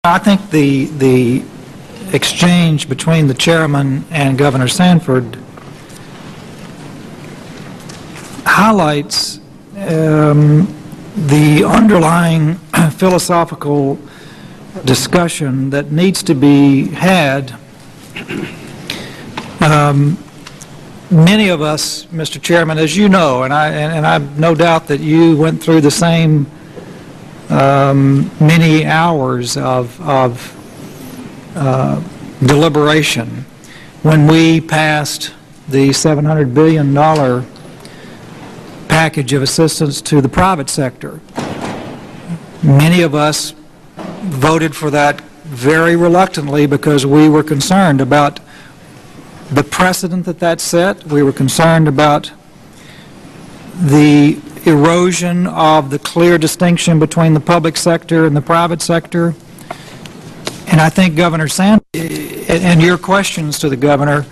I think the exchange between the chairman and Governor Sanford highlights the underlying philosophical discussion that needs to be had. Many of us, Mr. Chairman, as you know, and I've no doubt that you went through the same many hours of deliberation when we passed the $700 billion package of assistance to the private sector. Many of us voted for that very reluctantly because we were concerned about the precedent that set. We were concerned about the erosion of the clear distinction between the public sector and the private sector. And I think Governor Sanford, and your questions to the governor,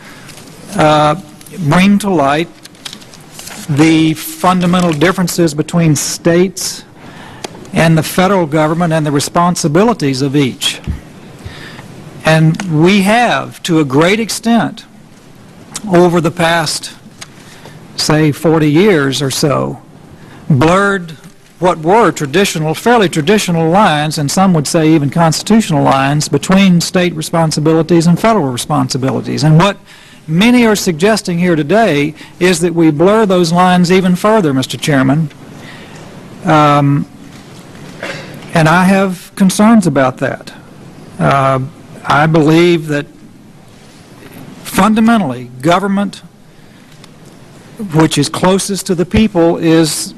bring to light the fundamental differences between states and the federal government and the responsibilities of each. And we have, to a great extent, over the past, say, 40 years or so, blurred what were traditional, fairly traditional lines, and some would say even constitutional lines, between state responsibilities and federal responsibilities. And what many are suggesting here today is that we blur those lines even further, Mr. Chairman. And I have concerns about that. I believe that fundamentally, government which is closest to the people is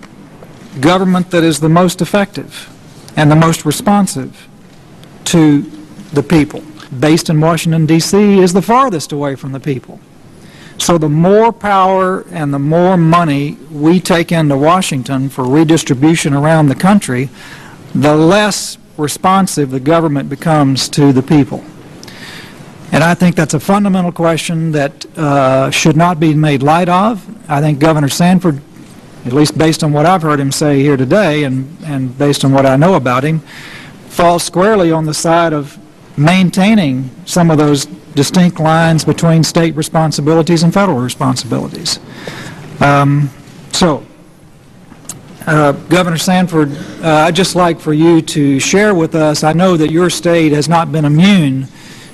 government that is the most effective and the most responsive to the people. Based in Washington, D.C. is the farthest away from the people. So the more power and the more money we take into Washington for redistribution around the country, the less responsive the government becomes to the people. And I think that's a fundamental question that should not be made light of. I think Governor Sanford, at least based on what I've heard him say here today and based on what I know about him, falls squarely on the side of maintaining some of those distinct lines between state responsibilities and federal responsibilities. Governor Sanford, I'd just like for you to share with us, I know that your state has not been immune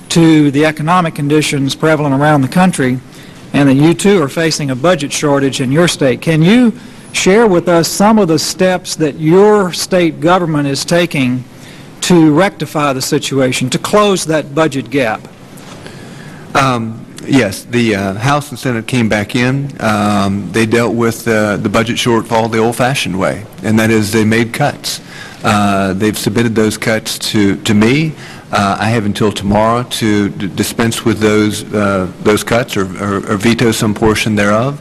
to the economic conditions prevalent around the country, and that you too are facing a budget shortage in your state. Can you share with us some of the steps that your state government is taking to rectify the situation, to close that budget gap? Yes, the House and Senate came back in. They dealt with the budget shortfall the old-fashioned way, and that is they made cuts. They've submitted those cuts to me. I have until tomorrow to dispense with those cuts or veto some portion thereof.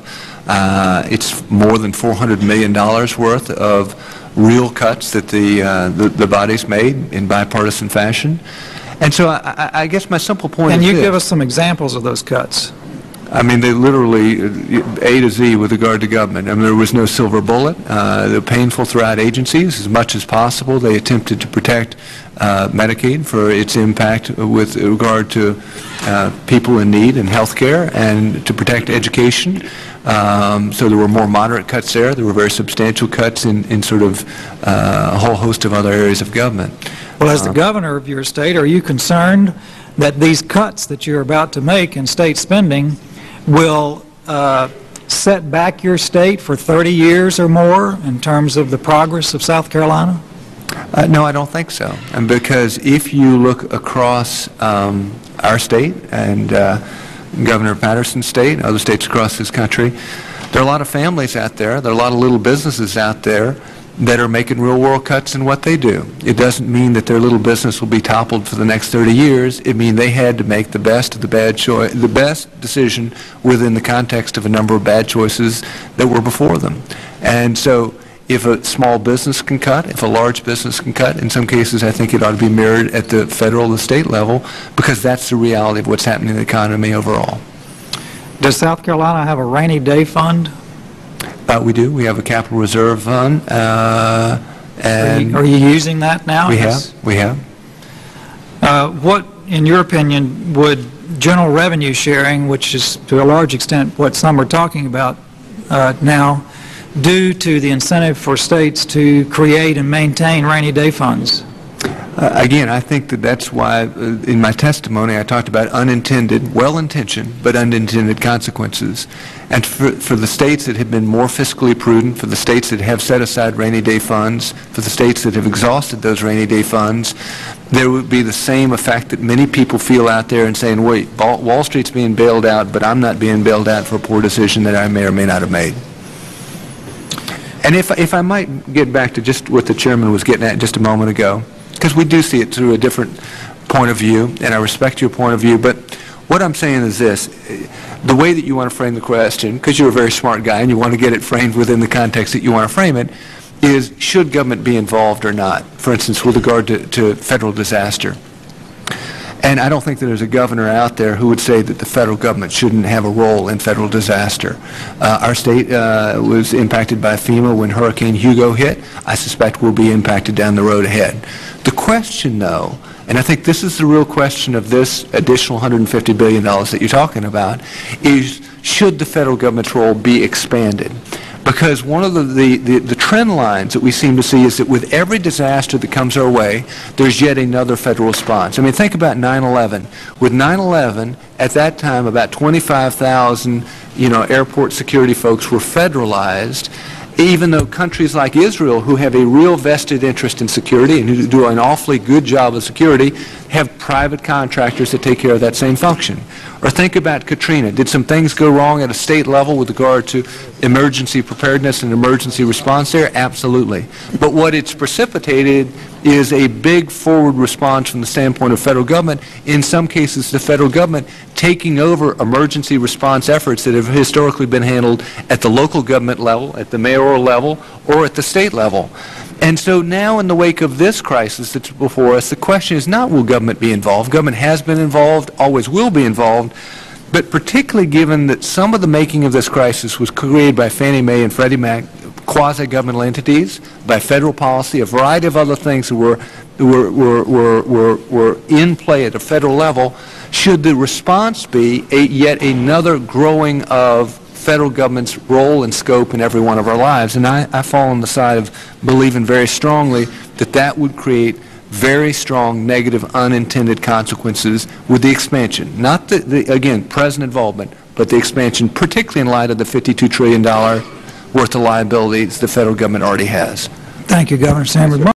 It's more than $400 million worth of real cuts that the body's made in bipartisan fashion. And so I guess my simple point is this. Can you give us some examples of those cuts? I mean, they literally, A to Z with regard to government. I mean, there was no silver bullet. They're painful throughout agencies as much as possible. They attempted to protect Medicaid for its impact with regard to people in need and health care, and to protect education. So there were more moderate cuts there. There were very substantial cuts in sort of a whole host of other areas of government. Well, as the governor of your state, are you concerned that these cuts that you're about to make in state spending will set back your state for 30 years or more in terms of the progress of South Carolina? No, I don't think so. And because if you look across our state and Governor Patterson's state, other states across this country, there are a lot of families out there, there are a lot of little businesses out there that are making real-world cuts in what they do. It doesn't mean that their little business will be toppled for the next 30 years. It means they had to make the best of the bad choice, the best decision within the context of a number of bad choices that were before them. And so if a small business can cut, if a large business can cut, in some cases I think it ought to be mirrored at the federal and state level, because that's the reality of what's happening in the economy overall. Does South Carolina have a rainy day fund? We do. We have a capital reserve fund. And are you using that now? We have. What, in your opinion, would general revenue sharing, which is to a large extent what some are talking about now, do to the incentive for states to create and maintain rainy day funds? Again, I think that's why in my testimony I talked about unintended, well-intentioned, but unintended consequences. And for the states that have been more fiscally prudent, for the states that have set aside rainy day funds, for the states that have exhausted those rainy day funds, there would be the same effect that many people feel out there and saying, wait, Wall Street's being bailed out, but I'm not being bailed out for a poor decision that I may or may not have made. And if I might get back to just what the chairman was getting at just a moment ago, because we do see it through a different point of view, and I respect your point of view, but what I'm saying is this: the way that you want to frame the question, because you're a very smart guy and you want to get it framed within the context that you want to frame it, is should government be involved or not, for instance, with regard to federal disaster. And I don't think that there's a governor out there who would say that the federal government shouldn't have a role in federal disaster. Our state was impacted by FEMA when Hurricane Hugo hit. I suspect we'll be impacted down the road ahead. The question, though, and I think this is the real question of this additional $150 billion that you're talking about, is should the federal government's role be expanded? Because one of the trend lines that we seem to see is that with every disaster that comes our way, there's yet another federal response. I mean, think about 9/11. With 9/11, at that time, about 25,000, airport security folks were federalized, even though countries like Israel, who have a real vested interest in security and who do an awfully good job of security, have private contractors that take care of that same function. Or think about Katrina. Did some things go wrong at a state level with regard to emergency preparedness and emergency response there? Absolutely. But what it's precipitated is a big forward response from the standpoint of federal government, in some cases the federal government taking over emergency response efforts that have historically been handled at the local government level, at the mayoral level, or at the state level. And so now in the wake of this crisis that's before us, the question is not will government be involved. Government has been involved, always will be involved, but particularly given that some of the making of this crisis was created by Fannie Mae and Freddie Mac, quasi-governmental entities, by federal policy, a variety of other things that were in play at a federal level, should the response be yet another growing of federal government's role and scope in every one of our lives? And I fall on the side of believing very strongly that that would create very strong negative unintended consequences with the expansion. Not again, present involvement, but the expansion, particularly in light of the $52 trillion worth of liabilities the federal government already has. Thank you, Governor Sanford.